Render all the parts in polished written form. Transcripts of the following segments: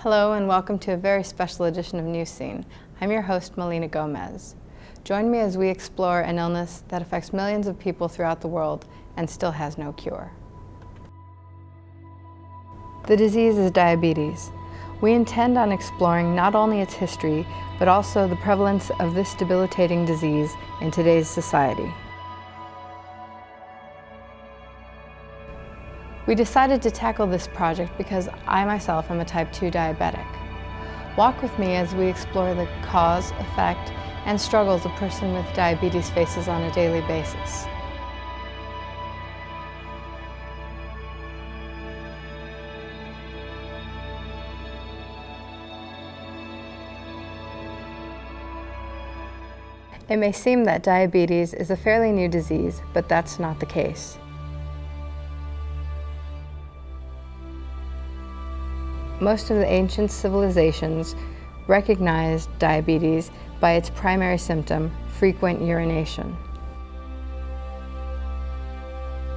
Hello and welcome to a very special edition of Newscene. I'm your host, Melina Gomez. Join me as we explore an illness that affects millions of people throughout the world and still has no cure. The disease is diabetes. We intend on exploring not only its history, but also the prevalence of this debilitating disease in today's society. We decided to tackle this project because I myself am a type 2 diabetic. Walk with me as we explore the cause, effect, and struggles a person with diabetes faces on a daily basis. It may seem that diabetes is a fairly new disease, but that's not the case. Most of the ancient civilizations recognized diabetes by its primary symptom, frequent urination.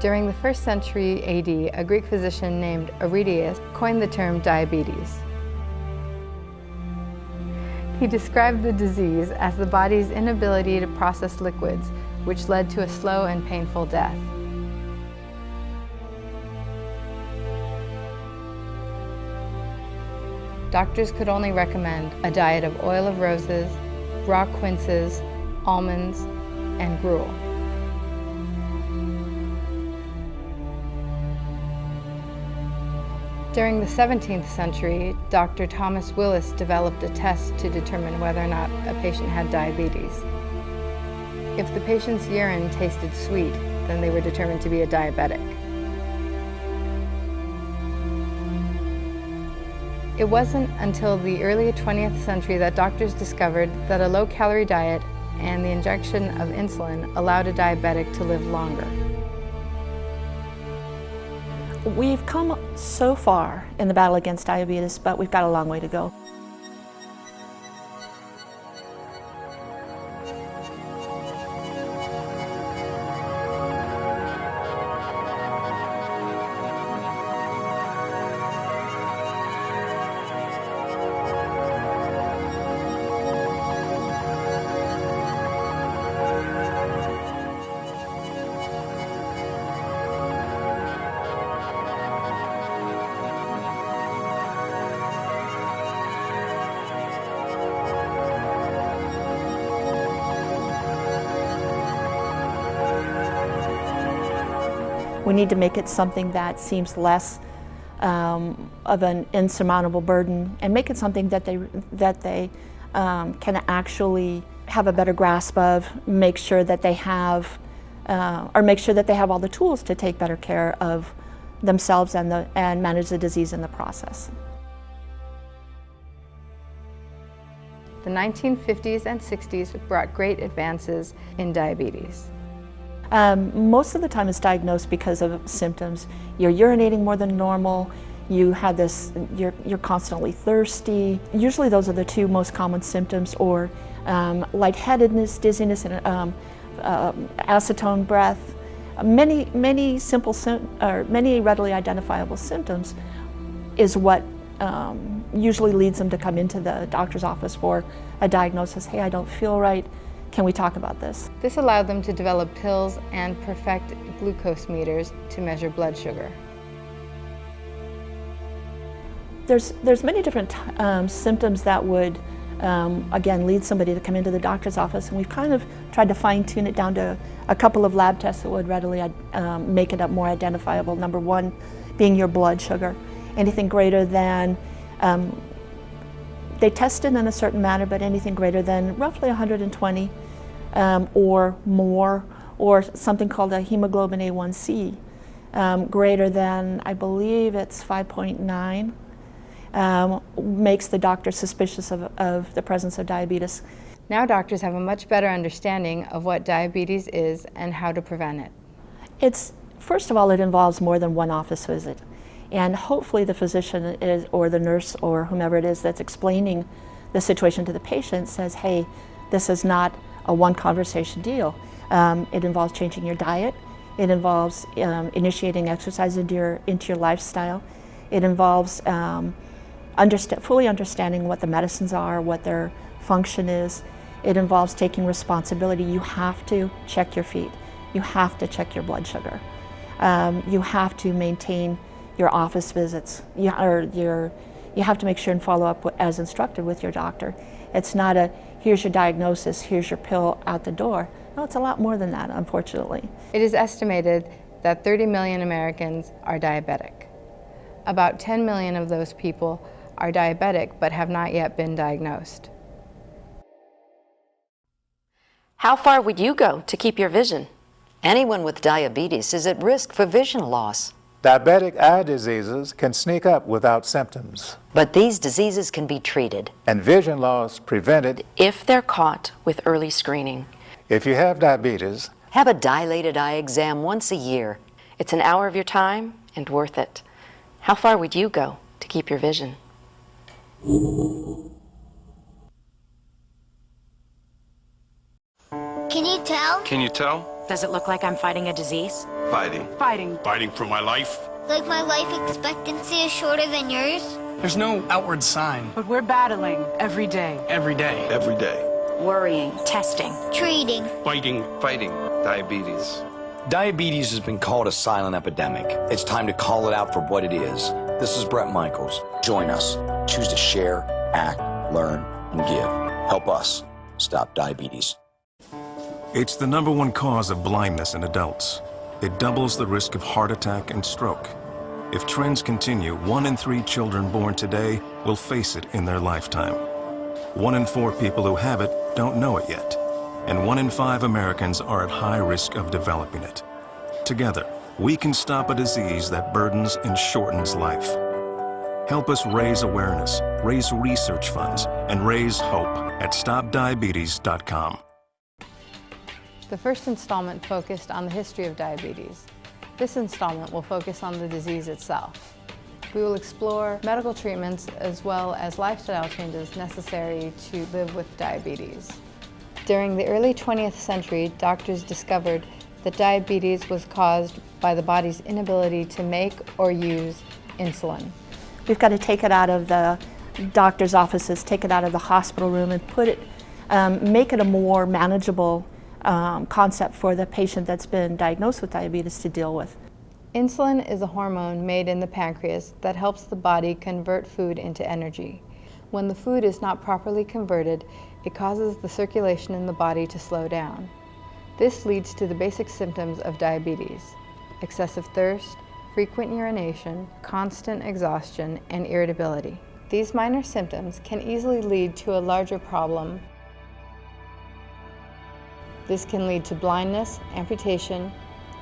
During the 1st century AD, a Greek physician named Aristeas coined the term diabetes. He described the disease as the body's inability to process liquids, which led to a slow and painful death. Doctors could only recommend a diet of oil of roses, raw quinces, almonds, and gruel. During the 17th century, Dr. Thomas Willis developed a test to determine whether or not a patient had diabetes. If the patient's urine tasted sweet, then they were determined to be a diabetic. It wasn't until the early 20th century that doctors discovered that a low-calorie diet and the injection of insulin allowed a diabetic to live longer. We've come so far in the battle against diabetes, but we've got a long way to go. We need to make it something that seems less of an insurmountable burden, and make it something that they can actually have a better grasp of, make sure that they have all the tools to take better care of themselves and manage the disease in the process. The 1950s and 60s brought great advances in diabetes. Most of the time it's diagnosed because of symptoms. You're urinating more than normal, you have this, you're constantly thirsty. Usually those are the two most common symptoms, or lightheadedness, dizziness, and acetone breath. Many readily identifiable symptoms is what usually leads them to come into the doctor's office for a diagnosis. Hey, I don't feel right. Can we talk about this? This allowed them to develop pills and perfect glucose meters to measure blood sugar. There's many different symptoms that would, again, lead somebody to come into the doctor's office, and we've kind of tried to fine-tune it down to a couple of lab tests that would readily make it more identifiable. Number one being your blood sugar. Anything greater than, they test it in a certain manner, but anything greater than roughly 120 or more, or something called a hemoglobin A1C, greater than, I believe it's 5.9, makes the doctor suspicious of the presence of diabetes. Now doctors have a much better understanding of what diabetes is and how to prevent it. First of all, it involves more than one office visit. And hopefully the physician or the nurse or whomever it is that's explaining the situation to the patient says, hey, this is not a one conversation deal. It involves changing your diet. It involves initiating exercise into your lifestyle. It involves fully understanding what the medicines are, what their function is. It involves taking responsibility. You have to check your feet. You have to check your blood sugar. You have to maintain your office visits. You have to make sure and follow up as instructed with your doctor. It's not a, here's your diagnosis, here's your pill, out the door. No, it's a lot more than that, unfortunately. It is estimated that 30 million Americans are diabetic. About 10 million of those people are diabetic but have not yet been diagnosed. How far would you go to keep your vision? Anyone with diabetes is at risk for vision loss. Diabetic eye diseases can sneak up without symptoms, But these diseases can be treated. and vision loss prevented. If they're caught with early screening. If you have diabetes, Have a dilated eye exam once a year. It's an hour of your time and worth it. How far would you go to keep your vision? Can you tell? Can you tell? Does it look like I'm fighting a disease? Fighting. Fighting for my life. Like my life expectancy is shorter than yours? There's no outward sign. But we're battling every day. Every day. Every day. Worrying, testing. Treating. Fighting. Diabetes. Diabetes has been called a silent epidemic. It's time to call it out for what it is. This is Brett Michaels. Join us. Choose to share, act, learn, and give. Help us stop diabetes. It's the #1 cause of blindness in adults. It doubles the risk of heart attack and stroke. If trends continue, 1 in 3 children born today will face it in their lifetime. 1 in 4 people who have it don't know it yet. And 1 in 5 Americans are at high risk of developing it. Together, we can stop a disease that burdens and shortens life. Help us raise awareness, raise research funds, and raise hope at StopDiabetes.com. The first installment focused on the history of diabetes. This installment will focus on the disease itself. We will explore medical treatments as well as lifestyle changes necessary to live with diabetes. During the early 20th century, doctors discovered that diabetes was caused by the body's inability to make or use insulin. We've got to take it out of the doctor's offices, take it out of the hospital room, and put it, make it a more manageable concept for the patient that's been diagnosed with diabetes to deal with. Insulin is a hormone made in the pancreas that helps the body convert food into energy. When the food is not properly converted, it causes the circulation in the body to slow down. This leads to the basic symptoms of diabetes: excessive thirst, frequent urination, constant exhaustion, and irritability. These minor symptoms can easily lead to a larger problem. This can lead to blindness, amputation,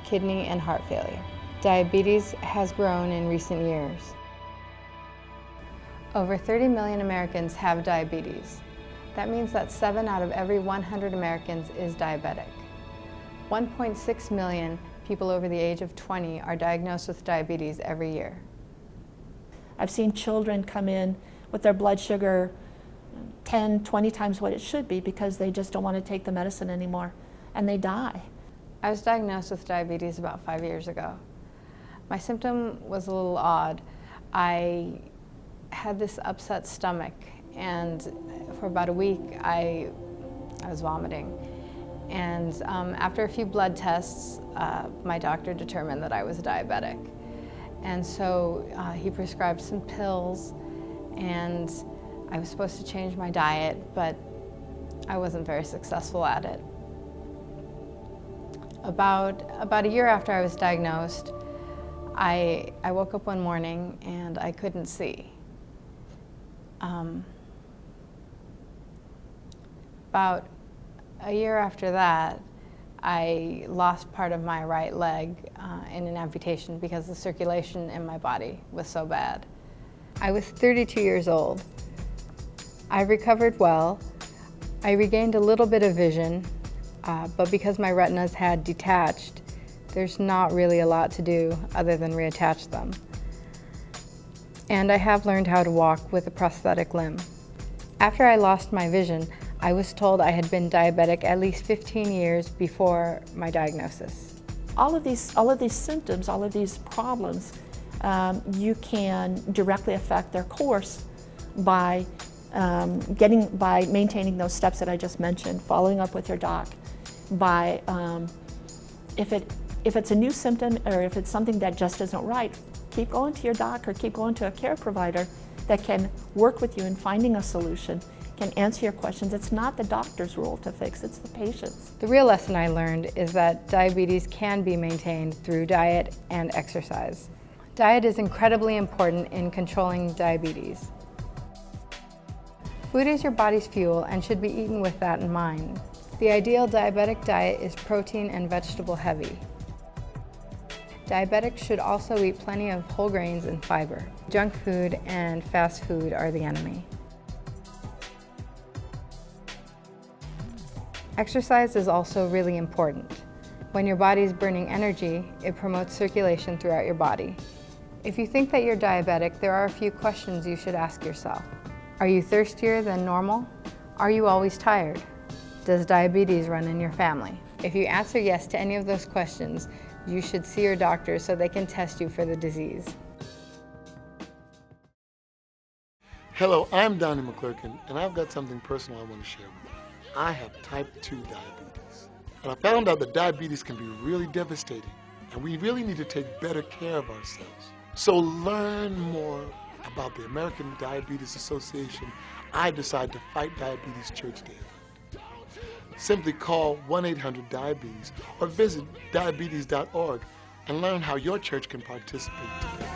kidney and heart failure. Diabetes has grown in recent years. Over 30 million Americans have diabetes. That means that 7 out of every 100 Americans is diabetic. 1.6 million people over the age of 20 are diagnosed with diabetes every year. I've seen children come in with their blood sugar 10, 20 times what it should be because they just don't want to take the medicine anymore, and they die. I was diagnosed with diabetes about 5 years ago. My symptom was a little odd. I had this upset stomach, and for about a week I was vomiting. And after a few blood tests, my doctor determined that I was diabetic. And so he prescribed some pills, and I was supposed to change my diet, but I wasn't very successful at it. About a year after I was diagnosed, I woke up one morning and I couldn't see. About a year after that, I lost part of my right leg in an amputation because the circulation in my body was so bad. I was 32 years old. I recovered well. I regained a little bit of vision, but because my retinas had detached, there's not really a lot to do other than reattach them. And I have learned how to walk with a prosthetic limb. After I lost my vision, I was told I had been diabetic at least 15 years before my diagnosis. All of these symptoms, all of these problems, you can directly affect their course by by maintaining those steps that I just mentioned, following up with your doc, by if it's a new symptom or if it's something that just isn't right, keep going to your doc or keep going to a care provider that can work with you in finding a solution, can answer your questions. It's not the doctor's role to fix, it's the patient's. The real lesson I learned is that diabetes can be maintained through diet and exercise. Diet is incredibly important in controlling diabetes. Food is your body's fuel and should be eaten with that in mind. The ideal diabetic diet is protein and vegetable heavy. Diabetics should also eat plenty of whole grains and fiber. Junk food and fast food are the enemy. Exercise is also really important. When your body is burning energy, it promotes circulation throughout your body. If you think that you're diabetic, there are a few questions you should ask yourself. Are you thirstier than normal? Are you always tired? Does diabetes run in your family? If you answer yes to any of those questions, you should see your doctor so they can test you for the disease. Hello, I'm Donnie McClurkin, and I've got something personal I want to share with you. I have type 2 diabetes, and I found out that diabetes can be really devastating, and we really need to take better care of ourselves. So learn more about the American Diabetes Association. I decided to fight diabetes church day. Simply call 1-800-DIABETES or visit diabetes.org and learn how your church can participate today.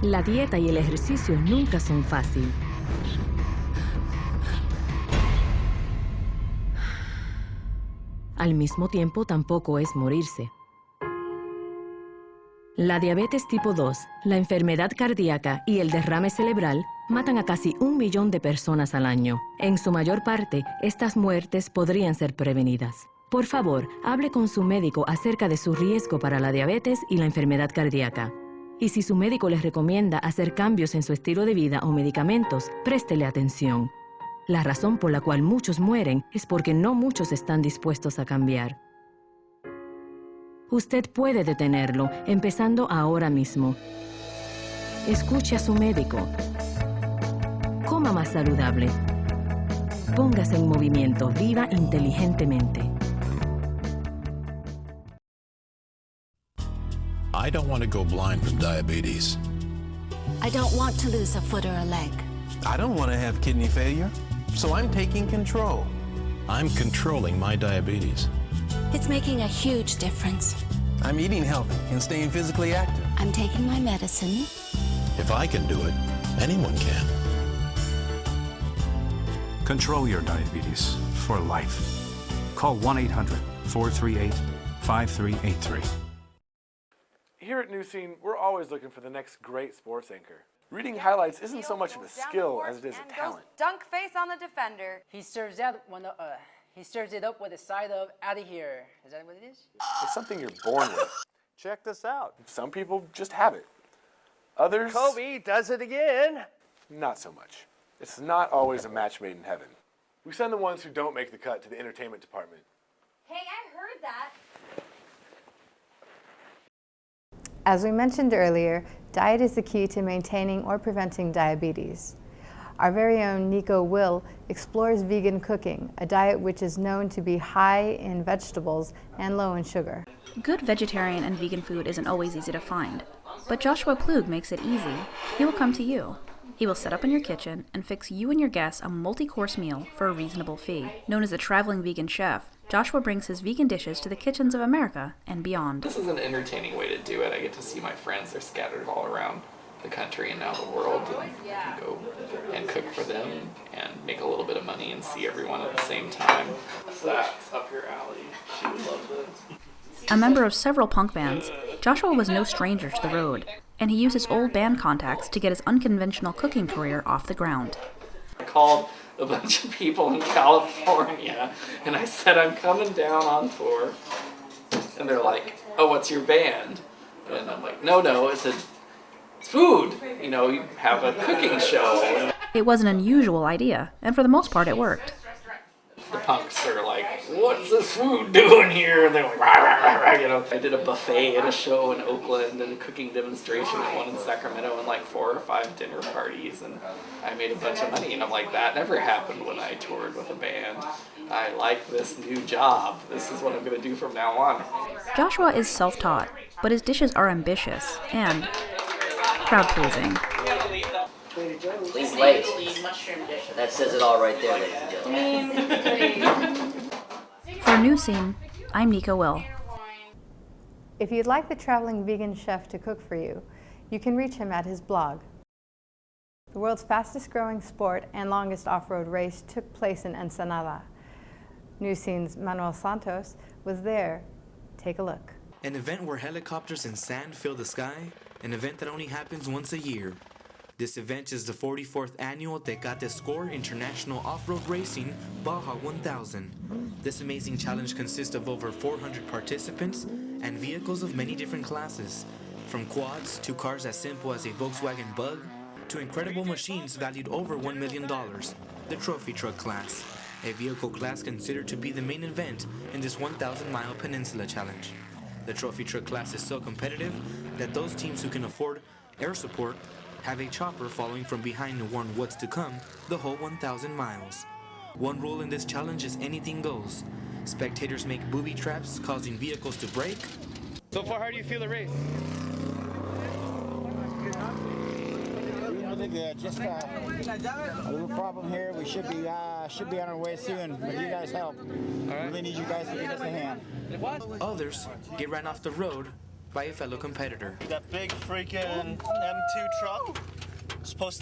La dieta y el ejercicio nunca son fácil. Al mismo tiempo, tampoco es morirse. La diabetes tipo 2, la enfermedad cardíaca y el derrame cerebral matan a casi 1 millón de personas al año. En su mayor parte, estas muertes podrían ser prevenidas. Por favor, hable con su médico acerca de su riesgo para la diabetes y la enfermedad cardíaca. Y si su médico les recomienda hacer cambios en su estilo de vida o medicamentos, préstele atención. La razón por la cual muchos mueren es porque no muchos están dispuestos a cambiar. Usted puede detenerlo, empezando ahora mismo. Escuche a su médico. Coma más saludable. Póngase en movimiento, viva inteligentemente. I don't want to go blind from diabetes. I don't want to lose a foot or a leg. I don't want to have kidney failure, so I'm taking control. I'm controlling my diabetes. It's making a huge difference. I'm eating healthy and staying physically active. I'm taking my medicine. If I can do it, anyone can. Control your diabetes for life. Call 1-800-438-5383. Here at Newscene, we're always looking for the next great sports anchor. Reading highlights isn't so much of a skill as it is a talent. Dunk face on the defender. He serves that when he stirs it up with a side of out of here. Is that what it is? It's something you're born with. Check this out. Some people just have it. Others... Kobe does it again. Not so much. It's not always a match made in heaven. We send the ones who don't make the cut to the entertainment department. Hey, I heard that. As we mentioned earlier, diet is the key to maintaining or preventing diabetes. Our very own Nico Will explores vegan cooking, a diet which is known to be high in vegetables and low in sugar. Good vegetarian and vegan food isn't always easy to find, but Joshua Plug makes it easy. He will come to you. He will set up in your kitchen and fix you and your guests a multi-course meal for a reasonable fee. Known as a traveling vegan chef, Joshua brings his vegan dishes to the kitchens of America and beyond. This is an entertaining way to do it. I get to see my friends. They're scattered all around the country and now the world, and I can go and cook for them and make a little bit of money and see everyone at the same time. That's up your alley. She would love this. A member of several punk bands, Joshua was no stranger to the road, and he used his old band contacts to get his unconventional cooking career off the ground. I called a bunch of people in California and I said, I'm coming down on tour. And they're like, oh, what's your band? And I'm like, no, it's food. You know, you have a cooking show. It was an unusual idea, and for the most part it worked. the punks are like, what's this food doing here? And they're like, rah, rah, rah, rah, you know. I did a buffet at a show in Oakland and a cooking demonstration at one in Sacramento and like 4 or 5 dinner parties, and I made a bunch of money. And I'm like, that never happened when I toured with a band. I like this new job. This is what I'm going to do from now on. Joshua is self-taught, but his dishes are ambitious and crowd-pleasing. Please wait. That says it all right there, ladies and gentlemen. For Newscene, I'm Nico Will. If you'd like the traveling vegan chef to cook for you, you can reach him at his blog. The world's fastest growing sport and longest off-road race took place in Ensenada. Newscene's Manuel Santos was there. Take a look. An event where helicopters and sand fill the sky, an event that only happens once a year. This event is the 44th annual Tecate Score International Off-Road Racing Baja 1000. This amazing challenge consists of over 400 participants and vehicles of many different classes, from quads to cars as simple as a Volkswagen Bug, to incredible machines valued over $1 million, the trophy truck class, a vehicle class considered to be the main event in this 1,000-mile peninsula challenge. The trophy truck class is so competitive that those teams who can afford air support have a chopper following from behind to warn what's to come the whole 1,000 miles. One rule in this challenge is anything goes. Spectators make booby traps, causing vehicles to break. So far, how do you feel the race? Really good. Just a little problem here. We should be on our way soon with you guys' help. Really need you guys to give us a hand. Others get ran off the road by a fellow competitor. That big freaking M2 truck.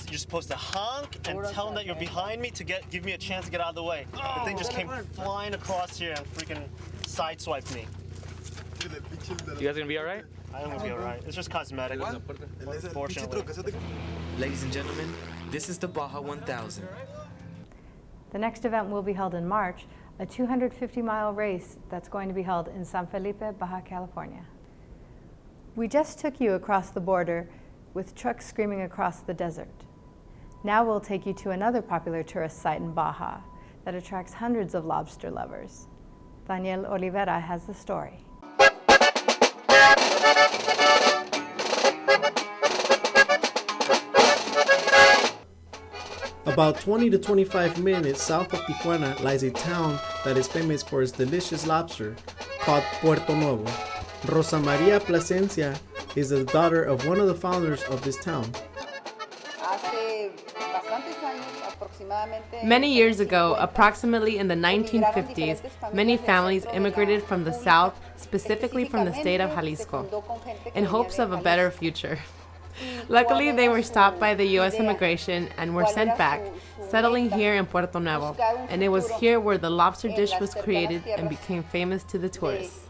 You're supposed to honk and tell them that you're behind me to give me a chance to get out of the way. The thing just came flying across here and freaking sideswiped me. You guys gonna be all right? I am gonna be all right. It's just cosmetic, unfortunately. Ladies and gentlemen, this is the Baja 1000. The next event will be held in March, a 250-mile race that's going to be held in San Felipe, Baja California. We just took you across the border with trucks screaming across the desert. Now we'll take you to another popular tourist site in Baja that attracts hundreds of lobster lovers. Daniel Olivera has the story. About 20 to 25 minutes south of Tijuana lies a town that is famous for its delicious lobster called Puerto Nuevo. Rosa Maria Plasencia is the daughter of one of the founders of this town. Many years ago, approximately in the 1950s, many families immigrated from the south, specifically from the state of Jalisco, in hopes of a better future. Luckily, they were stopped by the U.S. immigration and were sent back, settling here in Puerto Nuevo, and it was here where the lobster dish was created and became famous to the tourists.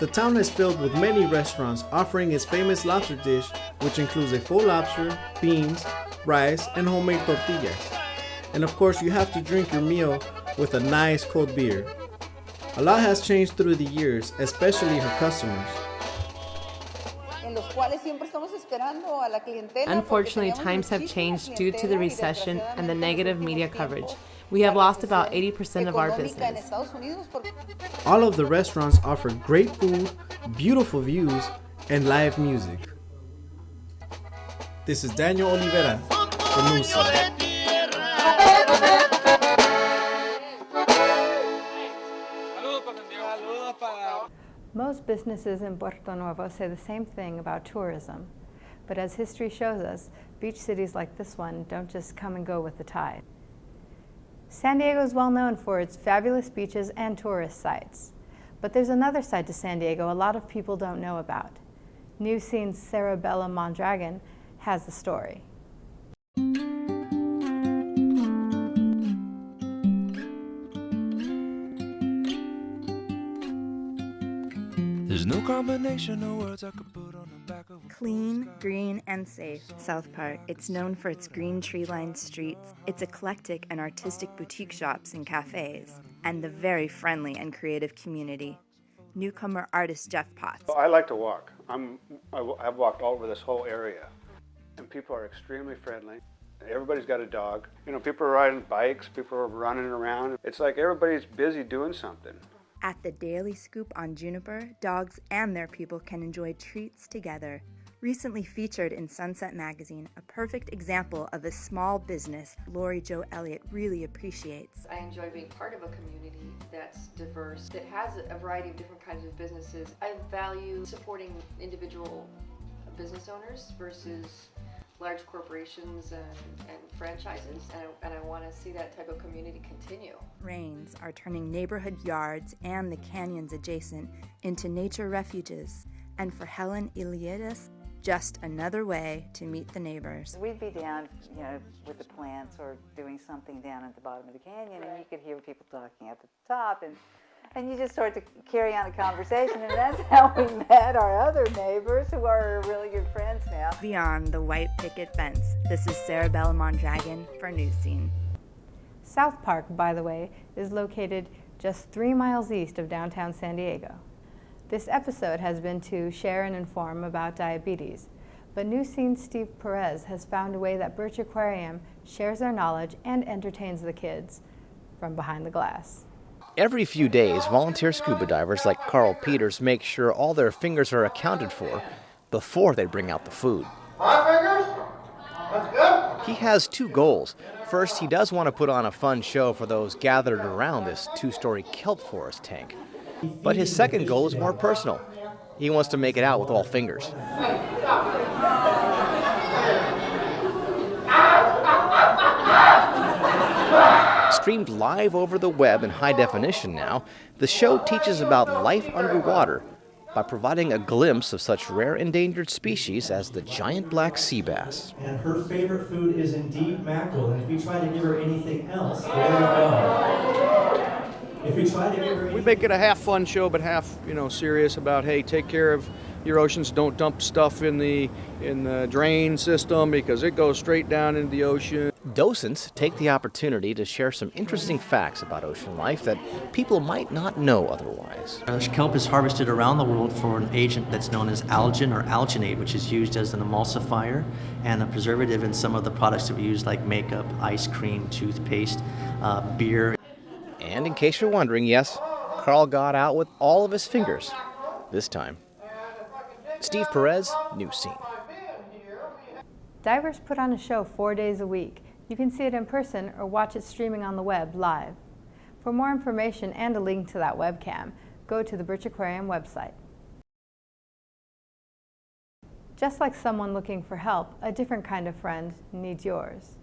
The town is filled with many restaurants offering its famous lobster dish, which includes a full lobster, beans, rice, and homemade tortillas. And of course, you have to drink your meal with a nice cold beer. A lot has changed through the years, especially her customers. Unfortunately, times have changed due to the recession and the negative media coverage. We have lost about 80% of our business. All of the restaurants offer great food, beautiful views, and live music. This is Daniel Olivera for Newscene. Most businesses in Puerto Nuevo say the same thing about tourism. But as history shows us, beach cities like this one don't just come and go with the tide. San Diego is well known for its fabulous beaches and tourist sites. But there's another side to San Diego a lot of people don't know about. Newscene's Sarabella Mondragon has the story. There's no combination of words I could put on the back of a Clean, green, and safe. South Park. It's known for its green tree-lined streets, its eclectic and artistic boutique shops and cafes, and the very friendly and creative community. Newcomer artist Jeff Potts. I like to walk. I've walked all over this whole area, and people are extremely friendly. Everybody's got a dog. You know, people are riding bikes, people are running around. It's like everybody's busy doing something. At the Daily Scoop on Juniper, dogs and their people can enjoy treats together. Recently featured in Sunset Magazine, a perfect example of a small business Lori Jo Elliott really appreciates. I enjoy being part of a community that's diverse, that has a variety of different kinds of businesses. I value supporting individual business owners versus large corporations and franchises, and I want to see that type of community continue. Rains are turning neighborhood yards and the canyons adjacent into nature refuges, and for Helen Iliadis, just another way to meet the neighbors. We'd be down, with the plants or doing something down at the bottom of the canyon, and you could hear people talking up at the top, and you just start to carry on a conversation, and that's how we met our other neighbors, who are really good friends now. Beyond the white picket fence, this is Sarah Bella Mondragon for Newscene. South Park, by the way, is located just 3 miles east of downtown San Diego. This episode has been to share and inform about diabetes, but Newscene's Steve Perez has found a way that Birch Aquarium shares their knowledge and entertains the kids from behind the glass. Every few days, volunteer scuba divers like Carl Peters make sure all their fingers are accounted for before they bring out the food. 5 fingers? That's good. He has 2 goals. First, he does want to put on a fun show for those gathered around this 2-story kelp forest tank. But his second goal is more personal. He wants to make it out with all fingers. Streamed live over the web in high definition now, the show teaches about life underwater by providing a glimpse of such rare endangered species as the giant black sea bass. And her favorite food is indeed mackerel, and if we try to give her anything else, there we go. If we try to give her We make it a half fun show, but half, serious about, hey, take care of your oceans. Don't dump stuff in the drain system because it goes straight down into the ocean. Docents take the opportunity to share some interesting facts about ocean life that people might not know otherwise. Kelp is harvested around the world for an agent that's known as algin or alginate, which is used as an emulsifier and a preservative in some of the products that we use, like makeup, ice cream, toothpaste, beer. And in case you're wondering, yes, Carl got out with all of his fingers this time. Steve Perez, Newscene. Divers put on a show 4 days a week. You can see it in person or watch it streaming on the web live. For more information and a link to that webcam, go to the Birch Aquarium website. Just like someone looking for help, a different kind of friend needs yours.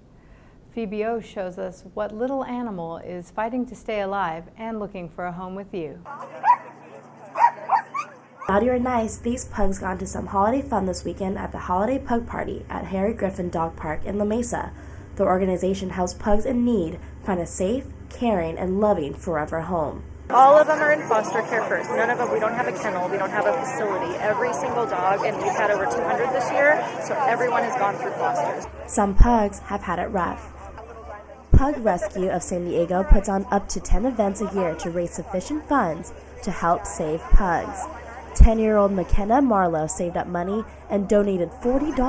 Phoebe O shows us what little animal is fighting to stay alive and looking for a home with you. Naughty or nice, these pugs got into some holiday fun this weekend at the Holiday Pug Party at Harry Griffin Dog Park in La Mesa. The organization helps pugs in need find a safe, caring, and loving forever home. All of them are in foster care first. None of them, we don't have a kennel, we don't have a facility. Every single dog, and we've had over 200 this year, so everyone has gone through fosters. Some pugs have had it rough. Pug Rescue of San Diego puts on up to 10 events a year to raise sufficient funds to help save pugs. 10-year-old McKenna Marlowe saved up money and donated $40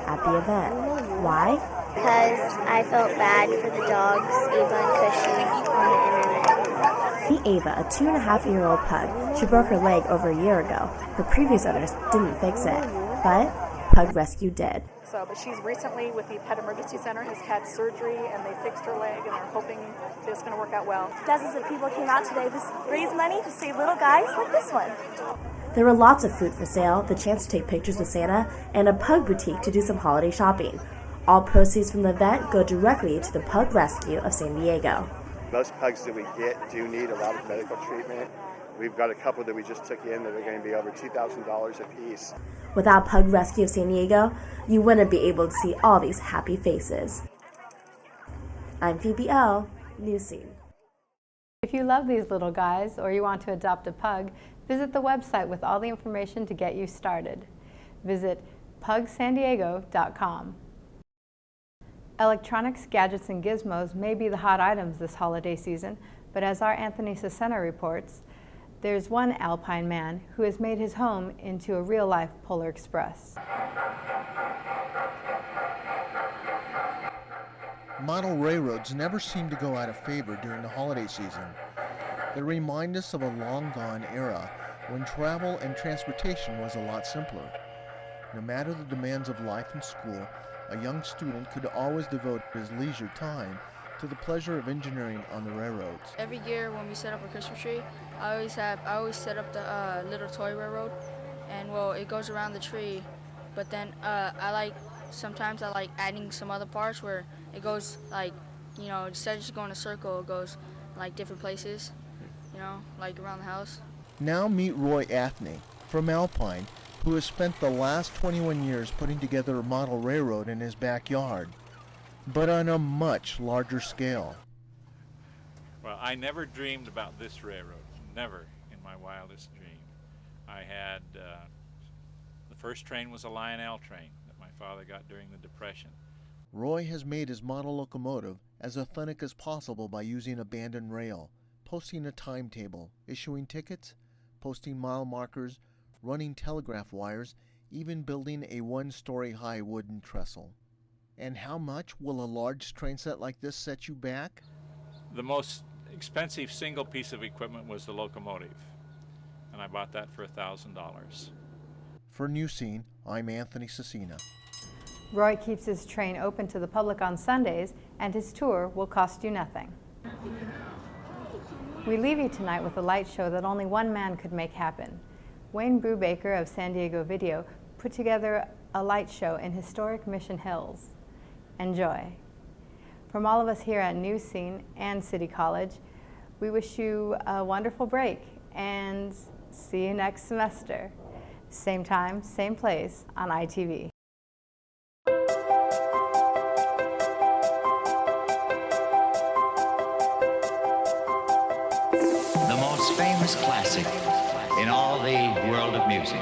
at the event. Why? Because I felt bad for the dogs, Ava and Cushy, on the internet. Meet Ava, a 2.5-year-old pug. She broke her leg over a year ago. Her previous owners didn't fix it, but Pug Rescue did. But she's recently, with the Pet Emergency Center, has had surgery, and they fixed her leg, and they're hoping it's going to work out well. Dozens of people came out today to raise money to save little guys like this one. There were lots of food for sale, the chance to take pictures with Santa, and a pug boutique to do some holiday shopping. All proceeds from the event go directly to the Pug Rescue of San Diego. Most pugs that we get do need a lot of medical treatment. We've got a couple that we just took in that are going to be over $2,000 a piece. Without Pug Rescue of San Diego, you wouldn't be able to see all these happy faces. I'm Phoebe L., Newscene. If you love these little guys or you want to adopt a pug, visit the website with all the information to get you started. Visit pugsandiego.com. Electronics, gadgets, and gizmos may be the hot items this holiday season, but as our Anthony Cesena reports, there's one Alpine man who has made his home into a real-life Polar Express. Model railroads never seem to go out of favor during the holiday season. They remind us of a long-gone era when travel and transportation was a lot simpler. No matter the demands of life and school, a young student could always devote his leisure time to the pleasure of engineering on the railroads. Every year when we set up a Christmas tree, I always set up the little toy railroad, and well, it goes around the tree. But then sometimes I like adding some other parts where it goes like, you know, instead of just going in a circle, it goes like different places, you know, like around the house. Now meet Roy Athney from Alpine, who has spent the last 21 years putting together a model railroad in his backyard, but on a much larger scale. Well, I never dreamed about this railroad, never in my wildest dream. I had, the first train was a Lionel train that my father got during the Depression. Roy has made his model locomotive as authentic as possible by using abandoned rail, posting a timetable, issuing tickets, posting mile markers, running telegraph wires, even building a one-story high wooden trestle. And how much will a large train set like this set you back? The most expensive single piece of equipment was the locomotive, and I bought that for $1,000. For Newscene, I'm Anthony Cecina. Roy keeps his train open to the public on Sundays, and his tour will cost you nothing. We leave you tonight with a light show that only one man could make happen. Wayne Brubaker of San Diego Video put together a light show in historic Mission Hills. Enjoy. From all of us here at Newscene and City College, we wish you a wonderful break and see you next semester. Same time, same place on ITV. The most famous classic in all the world of music.